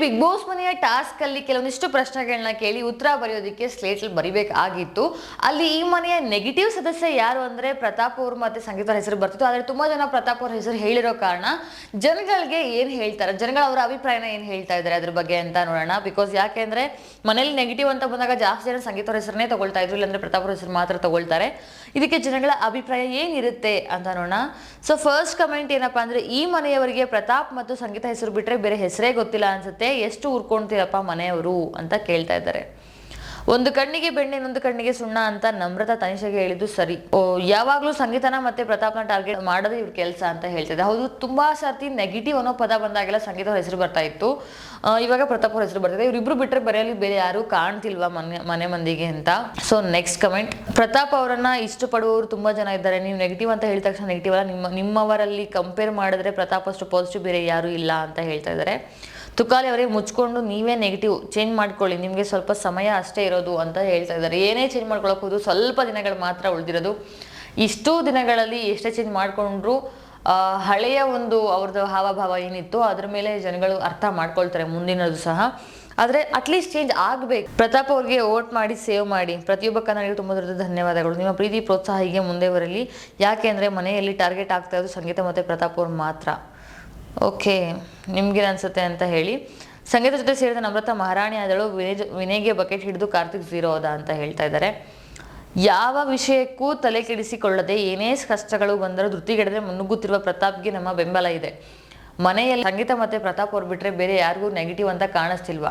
Big boss ಮನೆಯ task ಅಲ್ಲಿ ಕೆಲವೊಂದಿಷ್ಟು ಪ್ರಶ್ನೆಗಳನ್ನ ಕೇಳಿ ಉತ್ತರ ಬರೆಯೋದಕ್ಕೆ ಸ್ಲೇಟ್ ಅಲ್ಲಿ ಬರಿಬೇಕಾಗಿತ್ತು. ಅಲ್ಲಿ ಈ ಮನೆಯ ನೆಗೆಟಿವ್ ಸದಸ್ಯ ಯಾರು ಅಂದ್ರೆ ಪ್ರತಾಪ್ ಅವರು ಮತ್ತೆ ಸಂಗೀತ ಹೆಸರು ಬರ್ತಿತ್ತು. ಆದ್ರೆ ತುಂಬಾ ಜನ ಪ್ರತಾಪ್ ಅವ್ರ ಹೆಸರು ಹೇಳಿರೋ ಕಾರಣ ಜನಗಳಿಗೆ ಏನ್ ಹೇಳ್ತಾರೆ, ಜನಗಳ ಅವರ ಅಭಿಪ್ರಾಯನ ಏನ್ ಹೇಳ್ತಾ ಇದ್ದಾರೆ ಅದ್ರ ಬಗ್ಗೆ ಅಂತ ನೋಡೋಣ. ಬಿಕಾಸ್ ಯಾಕೆಂದ್ರೆ ಮನೇಲಿ ನೆಗೆಟಿವ್ ಅಂತ ಬಂದಾಗ ಜಾಸ್ತಿ ಜನ ಸಂಗೀತ ಅವ್ರ ಹೆಸರನ್ನೇ ತಗೊಳ್ತಾ ಇದ್ರು, ಇಲ್ಲಾಂದ್ರೆ ಪ್ರತಾಪ್ ಅವ್ರ ಹೆಸರು ಮಾತ್ರ ತಗೊಳ್ತಾರೆ. ಇದಕ್ಕೆ ಜನಗಳ ಅಭಿಪ್ರಾಯ ಏನಿರುತ್ತೆ ಅಂತ ನೋಡೋಣ. ಸೊ ಫಸ್ಟ್ ಕಮೆಂಟ್ ಏನಪ್ಪಾ ಅಂದ್ರೆ, ಈ ಮನೆಯವರಿಗೆ ಪ್ರತಾಪ್ ಮತ್ತು ಸಂಗೀತ ಹೆಸರು ಬಿಟ್ರೆ ಬೇರೆ ಹೆಸರೇ ಗೊತ್ತಿಲ್ಲ ಅನ್ಸುತ್ತೆ, ಎಷ್ಟು ಉರ್ಕೊಂತೀರಪ್ಪ ಮನೆಯವರು ಅಂತ ಕೇಳ್ತಾ ಇದ್ದಾರೆ. ಒಂದು ಕಣ್ಣಿಗೆ ಬೆಣ್ಣೆ ಇನ್ನೊಂದು ಕಣ್ಣಿಗೆ ಸುಣ್ಣ ಅಂತ ನಮ್ರತಾ ತನಿಷೆಗೆ ಹೇಳಿದ್ದು ಸರಿ. ಯಾವಾಗ್ಲೂ ಸಂಗೀತನ ಮತ್ತೆ ಪ್ರತಾಪ್ನ ಟಾರ್ಗೆಟ್ ಮಾಡೋದು ಇವ್ರ ಕೆಲಸ ಅಂತ ಹೇಳ್ತಿದ್ದೆ. ಹೌದು, ತುಂಬಾ ಸರ್ತಿ ನೆಗೆಟಿವ್ ಅನ್ನೋ ಪದ ಬಂದಾಗೆಲ್ಲ ಸಂಗೀತ ಅವ್ರ ಹೆಸರು ಬರ್ತಾ ಇತ್ತು, ಇವಾಗ ಪ್ರತಾಪ್ ಅವ್ರ ಹೆಸರು ಬರ್ತಿದೆ. ಇವ್ರಿಬ್ರು ಬಿಟ್ರೆ ಬರೆಯಲ್ಲಿ ಬೇರೆ ಯಾರು ಕಾಣ್ತಿಲ್ವಾ ಮನೆ ಮಂದಿಗೆ ಅಂತ. ಸೊ ನೆಕ್ಸ್ಟ್ ಕಮೆಂಟ್, ಪ್ರತಾಪ್ ಅವರನ್ನ ಇಷ್ಟಪಡುವವರು ತುಂಬಾ ಜನ ಇದ್ದಾರೆ, ನೀವು ನೆಗೆಟಿವ್ ಅಂತ ಹೇಳಿದ ತಕ್ಷಣ ನೆಗೆಟಿವ್ ಅಲ್ಲ, ನಿಮ್ಮವರಲ್ಲಿ ಕಂಪೇರ್ ಮಾಡಿದ್ರೆ ಪ್ರತಾಪ್ ಅಷ್ಟು ಪಾಸಿಟಿವ್ ಬೇರೆ ಯಾರು ಇಲ್ಲ ಅಂತ ಹೇಳ್ತಾ ಇದ್ದಾರೆ. ತುಕಾಲಿ ಅವರಿಗೆ ಮುಚ್ಕೊಂಡು ನೀವೇ ನೆಗೆಟಿವ್ ಚೇಂಜ್ ಮಾಡ್ಕೊಳ್ಳಿ, ನಿಮಗೆ ಸ್ವಲ್ಪ ಸಮಯ ಅಷ್ಟೇ ಇರೋದು ಅಂತ ಹೇಳ್ತಾ ಇದ್ದಾರೆ. ಏನೇ ಚೇಂಜ್ ಮಾಡ್ಕೊಳಕ್ ಹೋದು ಸ್ವಲ್ಪ ದಿನಗಳು ಮಾತ್ರ ಉಳಿದಿರೋದು. ಇಷ್ಟು ದಿನಗಳಲ್ಲಿ ಎಷ್ಟೇ ಚೇಂಜ್ ಮಾಡ್ಕೊಂಡ್ರು ಹಳೆಯ ಒಂದು ಅವ್ರದ್ದು ಹಾವಭಾವ ಏನಿತ್ತು ಅದ್ರ ಮೇಲೆ ಜನಗಳು ಅರ್ಥ ಮಾಡ್ಕೊಳ್ತಾರೆ ಮುಂದಿನದು ಸಹ. ಆದರೆ ಅಟ್ಲೀಸ್ಟ್ ಚೇಂಜ್ ಆಗಬೇಕು. ಪ್ರತಾಪ್ ಅವ್ರಿಗೆ ವೋಟ್ ಮಾಡಿ ಸೇವ್ ಮಾಡಿ. ಪ್ರತಿಯೊಬ್ಬ ಕನ್ನಡಿಗೂ ತುಂಬ ದೊಡ್ಡ ಧನ್ಯವಾದಗಳು. ನಿಮ್ಮ ಪ್ರೀತಿ ಪ್ರೋತ್ಸಾಹ ಹೀಗೆ ಮುಂದೆ ಬರಲಿ. ಯಾಕೆಂದರೆ ಮನೆಯಲ್ಲಿ ಟಾರ್ಗೆಟ್ ಆಗ್ತಾ ಇರೋದು ಸಂಗೀತ ಮತ್ತು ಪ್ರತಾಪ್ ಅವ್ರು ಮಾತ್ರ. ಓಕೆ, ನಿಮ್ಗೇನು ಅನ್ಸುತ್ತೆ ಅಂತ ಹೇಳಿ. ಸಂಗೀತ ಜೊತೆ ಸೇರಿದ ನಮ್ರತಾ ಮಹಾರಾಣಿ ಆದಳು, ವಿನಯ್ಗೆ ಬಕೆಟ್ ಹಿಡಿದು ಕಾರ್ತಿಕ್ 0 ಹೋದ ಅಂತ ಹೇಳ್ತಾ ಇದ್ದಾರೆ. ಯಾವ ವಿಷಯಕ್ಕೂ ತಲೆ ಕೆಡಿಸಿಕೊಳ್ಳದೆ ಏನೇ ಕಷ್ಟಗಳು ಬಂದರೂ ಧೃತಿಗೆಡದೆ ಮುನ್ನುಗ್ಗುತ್ತಿರುವ ಪ್ರತಾಪ್ಗೆ ನಮ್ಮ ಬೆಂಬಲ ಇದೆ. ಮನೆಯಲ್ಲಿ ಸಂಗೀತ ಮತ್ತೆ ಪ್ರತಾಪ್ ಅವ್ರು ಬಿಟ್ರೆ ಬೇರೆ ಯಾರಿಗೂ ನೆಗೆಟಿವ್ ಅಂತ ಕಾಣಿಸ್ತಿಲ್ವಾ?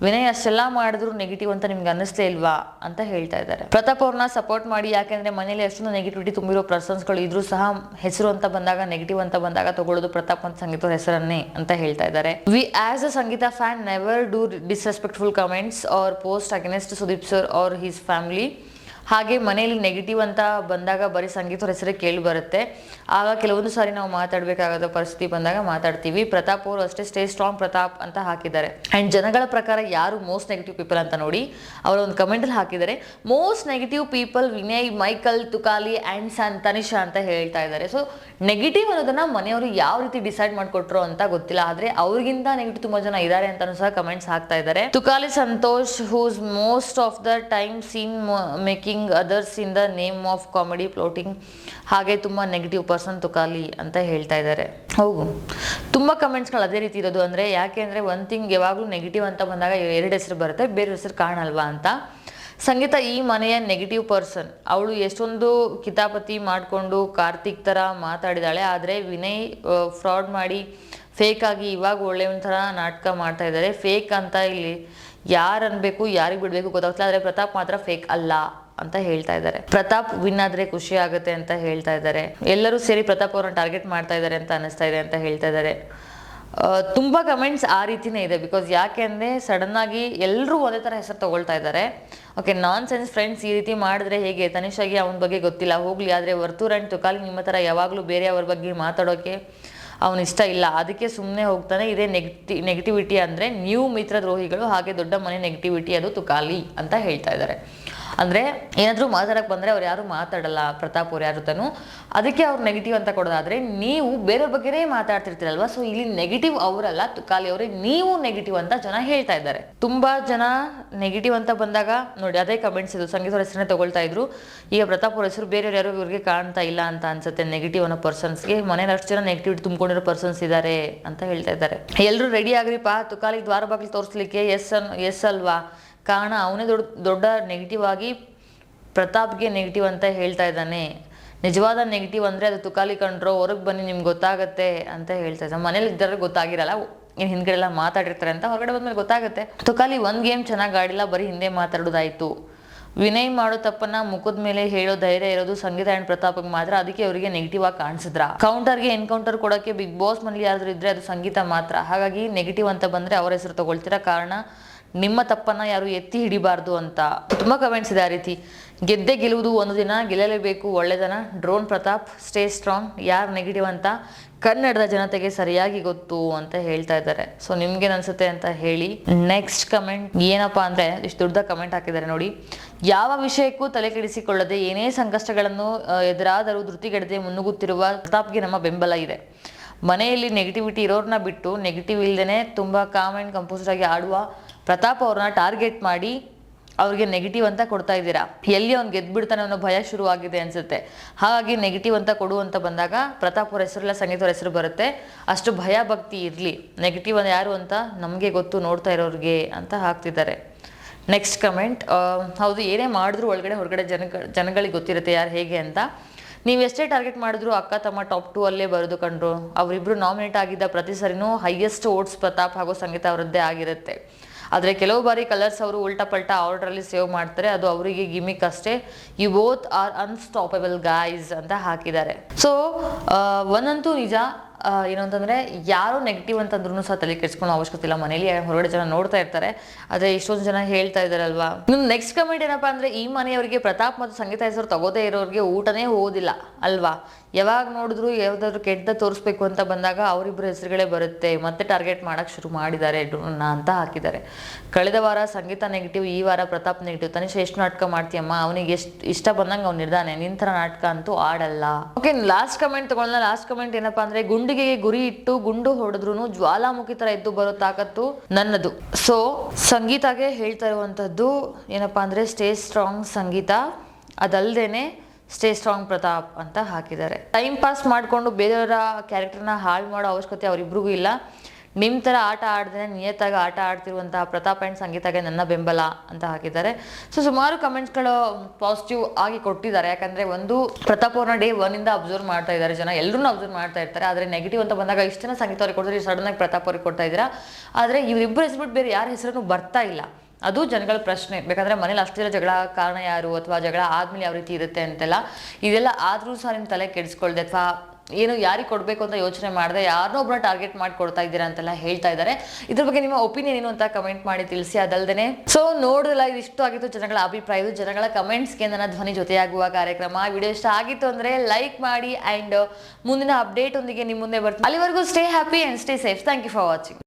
ವಿನಯ್ ಅಷ್ಟೆಲ್ಲ ಮಾಡಿದ್ರು ನೆಗೆಟಿವ್ ಅಂತ ನಿಮ್ಗೆ ಅನ್ನಿಸ್ಲೇ ಇಲ್ವಾ ಅಂತ ಹೇಳ್ತಾ ಇದ್ದಾರೆ. ಪ್ರತಾಪ್ ಅವ್ರನ್ನ ಸಪೋರ್ಟ್ ಮಾಡಿ, ಯಾಕೆಂದ್ರೆ ಮನೇಲಿ ಎಷ್ಟೊಂದು ನೆಗೆಟಿವಿಟಿ ತುಂಬಿರೋ ಪರ್ಸನ್ಸ್ಗಳು ಇದ್ರೂ ಸಹ ಹೆಸರು ಅಂತ ಬಂದಾಗ, ನೆಗೆಟಿವ್ ಅಂತ ಬಂದಾಗ ತಗೊಳ್ಳೋದು ಪ್ರತಾಪ್ ಮತ್ತು ಸಂಗೀತ ಹೆಸರನ್ನೇ ಅಂತ ಹೇಳ್ತಾ ಇದ್ದಾರೆ. We as a Sangeetha fan never do disrespectful comments or post against Sudeep sir or his family. ಹಾಗೆ ಮನೆಯಲ್ಲಿ ನೆಗೆಟಿವ್ ಅಂತ ಬಂದಾಗ ಬರೀ ಸಂಗೀತ ಹೆಸರೇ ಕೇಳಿ ಬರುತ್ತೆ. ಆಗ ಕೆಲವೊಂದು ಸಾರಿ ನಾವು ಮಾತಾಡಬೇಕಾಗದ ಪರಿಸ್ಥಿತಿ ಬಂದಾಗ ಮಾತಾಡ್ತೀವಿ. ಪ್ರತಾಪ್ ಅವರು ಅಷ್ಟೇ ಸ್ಟೇ ಸ್ಟ್ರಾಂಗ್ ಪ್ರತಾಪ್ ಅಂತ ಹಾಕಿದ್ದಾರೆ. ಆ್ಯಂಡ್ ಜನಗಳ ಪ್ರಕಾರ ಯಾರು ಮೋಸ್ಟ್ ನೆಗೆಟಿವ್ ಪೀಪಲ್ ಅಂತ ನೋಡಿ ಅವರು ಒಂದು ಕಮೆಂಟಲ್ಲಿ ಹಾಕಿದ್ದಾರೆ, most negative people Vinay, Michael, Tukali and Tanisha ಅಂತ ಹೇಳ್ತಾ ಇದ್ದಾರೆ. ಸೊ ನೆಗೆಟಿವ್ ಅನ್ನೋದನ್ನ ಮನೆಯವರು ಯಾವ ರೀತಿ ಡಿಸೈಡ್ ಮಾಡಿಕೊಟ್ರು ಅಂತ ಗೊತ್ತಿಲ್ಲ, ಆದರೆ ಅವ್ರಿಗಿಂತ ನೆಗೆಟಿವ್ ತುಂಬ ಜನ ಇದ್ದಾರೆ ಅಂತಾನೂ ಸಹ ಕಮೆಂಟ್ಸ್ ಹಾಕ್ತಾ ಇದ್ದಾರೆ. Tukali Santhosh who's most of the time seen making others in the name of comedy plotting. ಹಾಗೆ ತುಂಬ ನೆಗೆಟಿವ್ ಪರ್ಸನ್ ತುಕಾಲಿ ಅಂತ ಹೇಳ್ತಾ ಇದ್ದಾರೆ. ಹೌದು, ತುಂಬ ಕಮೆಂಟ್ಸ್ಗಳು ಅದೇ ರೀತಿ ಇರೋದು. ಅಂದರೆ ಯಾಕೆ ಅಂದರೆ ಒಂದು ಥಿಂಗ್ ಯಾವಾಗಲೂ ನೆಗೆಟಿವ್ ಅಂತ ಬಂದಾಗ 2 ಹೆಸರು ಬರುತ್ತೆ, ಬೇರೆ ಹೆಸರು ಕಾಣಲ್ವಾ ಅಂತ. ಸಂಗೀತ ಈ ಮನೆಯ ನೆಗೆಟಿವ್ ಪರ್ಸನ್. ಅವಳು ಎಷ್ಟೊಂದು ಕಿತಾಪತಿ ಮಾಡಿಕೊಂಡು ಕಾರ್ತಿಕ್ ಥರ ಮಾತಾಡಿದಾಳೆ. ಆದರೆ ವಿನಯ್ ಫ್ರಾಡ್ ಮಾಡಿ ಫೇಕ್ ಆಗಿ ಇವಾಗ ಒಳ್ಳೆಯ ಥರ ನಾಟಕ ಮಾಡ್ತಾ ಇದ್ದಾರೆ. ಫೇಕ್ ಅಂತ ಇಲ್ಲಿ ಯಾರು ಅನ್ಬೇಕು, ಯಾರಿಗೆ ಬಿಡಬೇಕು ಗೊತ್ತಾಗ್ತಿಲ್ಲ. ಆದರೆ ಪ್ರತಾಪ್ ಮಾತ್ರ ಫೇಕ್ ಅಲ್ಲ ಅಂತ ಹೇಳ್ತಾ ಇದ್ದಾರೆ. ಪ್ರತಾಪ್ ವಿನ್ ಆದ್ರೆ ಖುಷಿ ಆಗುತ್ತೆ ಅಂತ ಹೇಳ್ತಾ ಇದ್ದಾರೆ. ಎಲ್ಲರೂ ಸೇರಿ ಪ್ರತಾಪ್ ಅವ್ರನ್ನ ಟಾರ್ಗೆಟ್ ಮಾಡ್ತಾ ಇದ್ದಾರೆ ಅಂತ ಅನಿಸ್ತಾ ಇದೆ ಅಂತ ಹೇಳ್ತಾ ಇದ್ದಾರೆ. ತುಂಬ ಕಮೆಂಟ್ಸ್ ಆ ರೀತಿನೇ ಇದೆ. ಬಿಕಾಸ್ ಯಾಕೆ ಅಂದರೆ ಸಡನ್ ಆಗಿ ಎಲ್ಲರೂ ಒಂದೇ ಥರ ಹೆಸರು ತಗೊಳ್ತಾ ಇದ್ದಾರೆ. ಓಕೆ, ನಾನ್ ಸೆನ್ಸ್ ಫ್ರೆಂಡ್ಸ್ ಈ ರೀತಿ ಮಾಡಿದ್ರೆ ಹೇಗೆ? ತನಿಷಾಗೆ ಅವನ ಬಗ್ಗೆ ಗೊತ್ತಿಲ್ಲ, ಹೋಗ್ಲಿ. ಆದರೆ ವರ್ತೂರ್ ಆ್ಯಂಡ್ ತುಕಾಲಿ ನಿಮ್ಮ ಥರ ಯಾವಾಗಲೂ ಬೇರೆಯವ್ರ ಬಗ್ಗೆ ಮಾತಾಡೋಕ್ಕೆ ಅವನು ಇಷ್ಟ ಇಲ್ಲ, ಅದಕ್ಕೆ ಸುಮ್ಮನೆ ಹೋಗ್ತಾನೆ. ಇದೇ ನೆಗೆಟಿವಿಟಿ ಅಂದರೆ ನೀವು ಮಿತ್ರದ್ರೋಹಿಗಳು, ಹಾಗೆ ದೊಡ್ಡ ಮನೆ ನೆಗೆಟಿವಿಟಿ ಅದು ತುಕಾಲಿ ಅಂತ ಹೇಳ್ತಾ ಇದ್ದಾರೆ. ಅಂದರೆ ಏನಾದರೂ ಮಾತಾಡಕ್ಕೆ ಬಂದರೆ ಅವ್ರು ಯಾರು ಮಾತಾಡಲ್ಲ ಪ್ರತಾಪ್ ಅವ್ರು ಯಾರು ತಾನು, ಅದಕ್ಕೆ ಅವ್ರು ನೆಗೆಟಿವ್ ಅಂತ ಕೊಡೋದಾದರೆ ನೀವು ಬೇರೆಯವ್ರ ಬಗ್ಗೆನೇ ಮಾತಾಡ್ತಿರ್ತೀರಲ್ವ. ಸೊ ಇಲ್ಲಿ ನೆಗೆಟಿವ್ ಅವರಲ್ಲ, ತುಕಾಲಿ ಅವರೇ ನೀವು ನೆಗೆಟಿವ್ ಅಂತ ಜನ ಹೇಳ್ತಾ ಇದ್ದಾರೆ. ತುಂಬ ಜನ ನೆಗೆಟಿವ್ ಅಂತ ಬಂದಾಗ ನೋಡಿ ಅದೇ ಕಮೆಂಟ್ಸ್ ಇದು, ಸಂಗೀತ ಅವ್ರ ಹೆಸರನ್ನೇ ತಗೊಳ್ತಾ ಇದ್ರು. ಈಗ ಪ್ರತಾಪ್ ಅವ್ರ ಹೆಸರು ಬೇರೆಯವ್ರು ಯಾರು ಇವ್ರಿಗೆ ಕಾಣ್ತಾ ಇಲ್ಲ ಅಂತ ಅನ್ಸುತ್ತೆ. ನೆಗೆಟಿವ್ ಅನ್ನೋ ಪರ್ಸನ್ಸ್ಗೆ ಮನೇಲಿ ಅಷ್ಟು ಜನ ನೆಗೆಟಿವಿಟಿ ತುಂಬಿಕೊಂಡಿರೋ ಪರ್ಸನ್ಸ್ ಇದ್ದಾರೆ ಅಂತ ಹೇಳ್ತಾ ಇದ್ದಾರೆ. ಎಲ್ಲರೂ ರೆಡಿ ಆಗ್ರಿಪ್ಪ ತುಕಾಲಿಗೆ ದ್ವಾರ ಬಾಗಿಲು ತೋರಿಸ್ಲಿಕ್ಕೆ. ಎಸ್ ಅಲ್ವಾ? ಕಾರಣ ಅವನೇ ದೊಡ್ಡ ನೆಗೆಟಿವ್ ಆಗಿ ಪ್ರತಾಪ್ಗೆ ನೆಗೆಟಿವ್ ಅಂತ ಹೇಳ್ತಾ ಇದ್ದಾನೆ. ನಿಜವಾದ ನೆಗೆಟಿವ್ ಅಂದರೆ ಅದು ತುಕಾಲಿ ಕಂಡ್ರೋ, ಹೊರಗೆ ಬನ್ನಿ ನಿಮ್ಗೆ ಗೊತ್ತಾಗುತ್ತೆ ಅಂತ ಹೇಳ್ತಾ ಇದ್ದಾನೆ. ಮನೇಲಿ ಇದ್ದಾರೆ ಗೊತ್ತಾಗಿರಲ್ಲ, ಏನು ಹಿಂದ್ಗಡೆ ಎಲ್ಲ ಮಾತಾಡಿರ್ತಾರೆ ಅಂತ, ಹೊರಗಡೆ ಬಂದ್ಮೇಲೆ ಗೊತ್ತಾಗುತ್ತೆ. ತುಕಾಲಿ ಒಂದು ಗೇಮ್ ಚೆನ್ನಾಗಿ ಆಡಿಲ್ಲ, ಬರೀ ಹಿಂದೆ ಮಾತಾಡೋದಾಯಿತು. ವಿನಯ್ ಮಾಡೋ ತಪ್ಪನ್ನ ಮುಖದ ಮೇಲೆ ಹೇಳೋ ಧೈರ್ಯ ಇರೋದು ಸಂಗೀತ ಆ್ಯಂಡ್ ಪ್ರತಾಪ್ಗೆ ಮಾತ್ರ, ಅದಕ್ಕೆ ಅವರಿಗೆ ನೆಗೆಟಿವ್ ಆಗಿ ಕಾಣಿಸಿದ್ರ. ಕೌಂಟರ್ಗೆ ಎನ್ಕೌಂಟರ್ ಕೊಡೋಕ್ಕೆ ಬಿಗ್ ಬಾಸ್ ಮನೇಲಿ ಯಾರಾದರೂ ಇದ್ರೆ ಅದು ಸಂಗೀತ ಮಾತ್ರ. ಹಾಗಾಗಿ ನೆಗೆಟಿವ್ ಅಂತ ಬಂದರೆ ಅವರ ಹೆಸರು ತಗೊಳ್ತೀರಾ, ಕಾರಣ ನಿಮ್ಮ ತಪ್ಪನ್ನ ಯಾರು ಎತ್ತಿ ಹಿಡಿಬಾರ್ದು ಅಂತ. ತುಂಬ ಕಮೆಂಟ್ಸ್ ಇದೆ ಆ ರೀತಿ. ಗೆದ್ದೆ ಗೆಲ್ಲುವುದು ಒಂದು ದಿನ, ಗೆಲ್ಲಲೇಬೇಕು ಒಳ್ಳೆದನ. Drone Pratap stay strong. ಯಾರು ನೆಗೆಟಿವ್ ಅಂತ ಕನ್ನಡದ ಜನತೆಗೆ ಸರಿಯಾಗಿ ಗೊತ್ತು ಅಂತ ಹೇಳ್ತಾ ಇದ್ದಾರೆ. ಸೊ ನಿಮ್ಗೇನು ಅನ್ಸುತ್ತೆ ಅಂತ ಹೇಳಿ. ನೆಕ್ಸ್ಟ್ ಕಮೆಂಟ್ ಏನಪ್ಪಾ ಅಂದರೆ, ಇಷ್ಟು ದೊಡ್ಡ ಕಮೆಂಟ್ ಹಾಕಿದ್ದಾರೆ ನೋಡಿ. ಯಾವ ವಿಷಯಕ್ಕೂ ತಲೆ ಕೆಡಿಸಿಕೊಳ್ಳದೆ ಏನೇ ಸಂಕಷ್ಟಗಳನ್ನು ಎದುರಾದರೂ ಧೃತಿಗೆಡದೆ ಮುನ್ನುಗ್ಗುತ್ತಿರುವ ಪ್ರತಾಪ್ಗೆ ನಮ್ಮ ಬೆಂಬಲ ಇದೆ. ಮನೆಯಲ್ಲಿ ನೆಗೆಟಿವಿಟಿ ಇರೋರನ್ನ ಬಿಟ್ಟು ನೆಗೆಟಿವ್ ಇಲ್ದೇ ತುಂಬ ಕಾಮ್ ಆ್ಯಂಡ್ ಕಂಪೋಸ್ಡ್ ಆಗಿ ಆಡುವ ಪ್ರತಾಪ್ ಅವ್ರನ್ನ ಟಾರ್ಗೆಟ್ ಮಾಡಿ ಅವ್ರಿಗೆ ನೆಗೆಟಿವ್ ಅಂತ ಕೊಡ್ತಾ ಇದ್ದೀರಾ. ಎಲ್ಲಿ ಅವ್ನು ಗೆದ್ಬಿಡ್ತಾನೆ ಅನ್ನೋ ಭಯ ಶುರುವಾಗಿದೆ ಅನ್ಸುತ್ತೆ. ಹಾಗಾಗಿ ನೆಗೆಟಿವ್ ಅಂತ ಕೊಡು ಅಂತ ಬಂದಾಗ ಪ್ರತಾಪ್ ಅವ್ರ ಹೆಸರೆಲ್ಲ ಸಂಗೀತ ಅವ್ರ ಹೆಸರು ಬರುತ್ತೆ. ಅಷ್ಟು ಭಯ ಭಕ್ತಿ ಇರಲಿ. ನೆಗೆಟಿವ್ ಯಾರು ಅಂತ ನಮಗೆ ಗೊತ್ತು, ನೋಡ್ತಾ ಇರೋರಿಗೆ ಅಂತ ಹಾಕ್ತಿದ್ದಾರೆ. ನೆಕ್ಸ್ಟ್ ಕಮೆಂಟ್, ಹೌದು, ಏನೇ ಮಾಡಿದ್ರು ಒಳಗಡೆ ಹೊರಗಡೆ ಜನಗಳಿಗೆ ಗೊತ್ತಿರುತ್ತೆ ಯಾರು ಹೇಗೆ ಅಂತ. ನೀವು ಎಷ್ಟೇ ಟಾರ್ಗೆಟ್ ಮಾಡಿದ್ರು ಅಕ್ಕ ತಮ್ಮ ಟಾಪ್ 2 ಅಲ್ಲೇ ಬರೋದು ಕಂಡ್ರು. ಅವರಿಬ್ಬರು ನಾಮಿನೇಟ್ ಆಗಿದ್ದ ಪ್ರತಿ ಸರಿನೂ ಹೈಯೆಸ್ಟ್ ಓಟ್ಸ್ ಪ್ರತಾಪ್ ಹಾಗೂ ಸಂಗೀತ ಅವರದ್ದೇ ಆಗಿರುತ್ತೆ. ಆದರೆ ಕೆಲವು ಬಾರಿ ಕಲರ್ಸ್ ಅವರು ಉಲ್ಟಾ ಪಲ್ಟಾ ಆರ್ಡ್ರಲ್ಲಿ ಸೇವ್ ಮಾಡ್ತಾರೆ, ಅದು ಅವರಿಗೆ ಗಿಮಿಕ್ ಅಷ್ಟೇ. You both are unstoppable guys ಅಂತ ಹಾಕಿದ್ದಾರೆ. ಸೊ ಒಂದಂತೂ ನಿಜ, ಏನು ಅಂತಂದರೆ ಯಾರೋ ನೆಗೆಟಿವ್ ಅಂತಂದ್ರೂ ಸಹ ತಲೆ ಕೆಡಿಸ್ಕೊಳ್ಳೋ ಅವಶ್ಯಕತೆ ಇಲ್ಲ. ಮನೇಲಿ ಹೊರಗಡೆ ಜನ ನೋಡ್ತಾ ಇರ್ತಾರೆ, ಆದರೆ ಇಷ್ಟೊಂದು ಜನ ಹೇಳ್ತಾ ಇದ್ದಾರಲ್ವಾ. ಇನ್ನು ನೆಕ್ಸ್ಟ್ ಕಮೆಂಟ್ ಏನಪ್ಪ ಅಂದರೆ, ಈ ಮನೆಯವರಿಗೆ ಪ್ರತಾಪ್ ಮತ್ತು ಸಂಗೀತ ಹೆಸರು ತಗೋದೇ ಇರೋರಿಗೆ ಊಟನೇ ಹೋಗೋದಿಲ್ಲ ಅಲ್ವಾ. ಯಾವಾಗ ನೋಡಿದ್ರು ಯಾವುದಾದ್ರು ಕೆಟ್ಟ ತೋರಿಸ್ಬೇಕು ಅಂತ ಬಂದಾಗ ಅವರಿಬ್ಬರ ಹೆಸರುಗಳೇ ಬರುತ್ತೆ. ಮತ್ತೆ ಟಾರ್ಗೆಟ್ ಮಾಡೋಕ್ಕೆ ಶುರು ಮಾಡಿದ್ದಾರೆ ಅಂತ ಹಾಕಿದ್ದಾರೆ. ಕಳೆದ ವಾರ ಸಂಗೀತ ನೆಗೆಟಿವ್, ಈ ವಾರ ಪ್ರತಾಪ್ ನೆಗೆಟಿವ್. ತನಿಷ ಎಷ್ಟು ನಾಟಕ ಮಾಡ್ತೀಯಮ್ಮ, ಅವನಿಗೆ ಎಷ್ಟು ಇಷ್ಟ ಬಂದಂಗೆ ಅವ್ನು ನಿರ್ಧಾನೆ, ನಿನ್ನ ಥರ ನಾಟಕ ಅಂತೂ ಆಡಲ್ಲ. ಓಕೆ, ಲಾಸ್ಟ್ ಕಮೆಂಟ್ ತಗೊಳ್ಳೋಣ. ಲಾಸ್ಟ್ ಕಮೆಂಟ್ ಏನಪ್ಪ ಅಂದರೆ, ಗುಂಡಿಗೆ ಗುರಿ ಇಟ್ಟು ಗುಂಡು ಹೊಡೆದ್ರು ಜ್ವಾಲಾಮುಖಿ ಥರ ಎದ್ದು ಬರೋ ತಾಕತ್ತು ನನ್ನದು. ಸೊ ಸಂಗೀತಾಗೆ ಹೇಳ್ತಾ ಇರುವಂಥದ್ದು ಏನಪ್ಪ ಅಂದರೆ, ಸ್ಟೇ ಸ್ಟ್ರಾಂಗ್ ಸಂಗೀತ, ಅದಲ್ದೇನೆ ಸ್ಟೇ ಸ್ಟ್ರಾಂಗ್ ಪ್ರತಾಪ್ ಅಂತ ಹಾಕಿದ್ದಾರೆ. ಟೈಮ್ ಪಾಸ್ ಮಾಡಿಕೊಂಡು ಬೇರೆಯವರ ಕ್ಯಾರೆಕ್ಟರ್ನ ಹಾಳು ಮಾಡೋ ಅವಶ್ಯಕತೆ ಅವರಿಬ್ರಿಗೂ ಇಲ್ಲ. ನಿಮ್ಮ ಥರ ಆಟ ಆಡ್ದೇ ನಿಯತ್ತಾಗಿ ಆಟ ಆಡ್ತಿರುವಂತಹ ಪ್ರತಾಪ್ ಆ್ಯಂಡ್ ಸಂಗೀತಾಗೆ ನನ್ನ ಬೆಂಬಲ ಅಂತ ಹಾಕಿದ್ದಾರೆ. ಸೊ ಸುಮಾರು ಕಮೆಂಟ್ಸ್ಗಳು ಪಾಸಿಟಿವ್ ಆಗಿ ಕೊಟ್ಟಿದ್ದಾರೆ. ಯಾಕಂದರೆ ಒಂದು ಪ್ರತಾಪ್ ಅವ್ರನ್ನ ಡೇ 1 ಅಬ್ಸರ್ವ್ ಮಾಡ್ತಾ ಇದ್ದಾರೆ ಜನ, ಎಲ್ಲರೂ ಅಬ್ಸರ್ವ್ ಮಾಡ್ತಾ ಇರ್ತಾರೆ. ಆದರೆ ನೆಗೆಟಿವ್ ಅಂತ ಬಂದಾಗ ಇಷ್ಟು ಜನ ಸಂಗೀತ ಅವ್ರಿಗೆ ಕೊಡ್ತಾರೆ, ಸಡನ್ನಾಗಿ ಪ್ರತಾಪ್ ಅವ್ರಿಗೆ ಕೊಡ್ತಾ ಇದ್ದೀರಾ. ಆದರೆ ಇವರಿಬ್ಬರು ಹೆಸರುಬಿಟ್ಟು ಬೇರೆ ಯಾರ ಹೆಸರನ್ನು ಬರ್ತಾ ಇಲ್ಲ. ಅದು ಜನಗಳ ಪ್ರಶ್ನೆ. ಬೇಕಂದರೆ ಮನೇಲಿ ಅಷ್ಟಿರೋ ಜಗಳ ಕಾರಣ ಯಾರು, ಅಥವಾ ಜಗಳ ಆದಮೇಲೆ ಯಾವ ರೀತಿ ಇರುತ್ತೆ ಅಂತೆಲ್ಲ. ಇದೆಲ್ಲ ಆದರೂ ಸಹ ನಿಮ್ಮ ತಲೆ ಕೆಡಿಸ್ಕೊಳ್ದೆ ಅಥವಾ ಏನು ಯಾರಿಗೆ ಕೊಡಬೇಕು ಅಂತ ಯೋಚನೆ ಮಾಡಿದೆ ಯಾರನ್ನೋ ಒಬ್ಬರ ಟಾರ್ಗೆಟ್ ಮಾಡಿ ಕೊಡ್ತಾ ಇದ್ದೀರಾ ಅಂತೆಲ್ಲ ಹೇಳ್ತಾ ಇದ್ದಾರೆ. ಇದ್ರ ಬಗ್ಗೆ ನಿಮ್ಮ ಒಪಿನಿಯನ್ ಏನು ಅಂತ ಕಮೆಂಟ್ ಮಾಡಿ ತಿಳಿಸಿ. ಅದಲ್ದೇ ಸೊ ನೋಡೋದಲ್ಲ, ಇದಿಷ್ಟು ಆಗಿತ್ತು ಜನಗಳ ಅಭಿಪ್ರಾಯ, ಜನಗಳ ಕಮೆಂಟ್ಸ್ಗೆ ನನ್ನ ಧ್ವನಿ ಜೊತೆಯಾಗುವ ಕಾರ್ಯಕ್ರಮ. ವಿಡಿಯೋ ಇಷ್ಟ ಆಗಿತ್ತು ಅಂದರೆ ಲೈಕ್ ಮಾಡಿ ಆ್ಯಂಡ್ ಮುಂದಿನ ಅಪ್ಡೇಟ್ ಒಂದಿಗೆ ನಿಮ್ಮ ಮುಂದೆ ಬರ್ತೀನಿ. ಅಲ್ಲಿವರೆಗೂ stay happy and stay safe. Thank you for watching.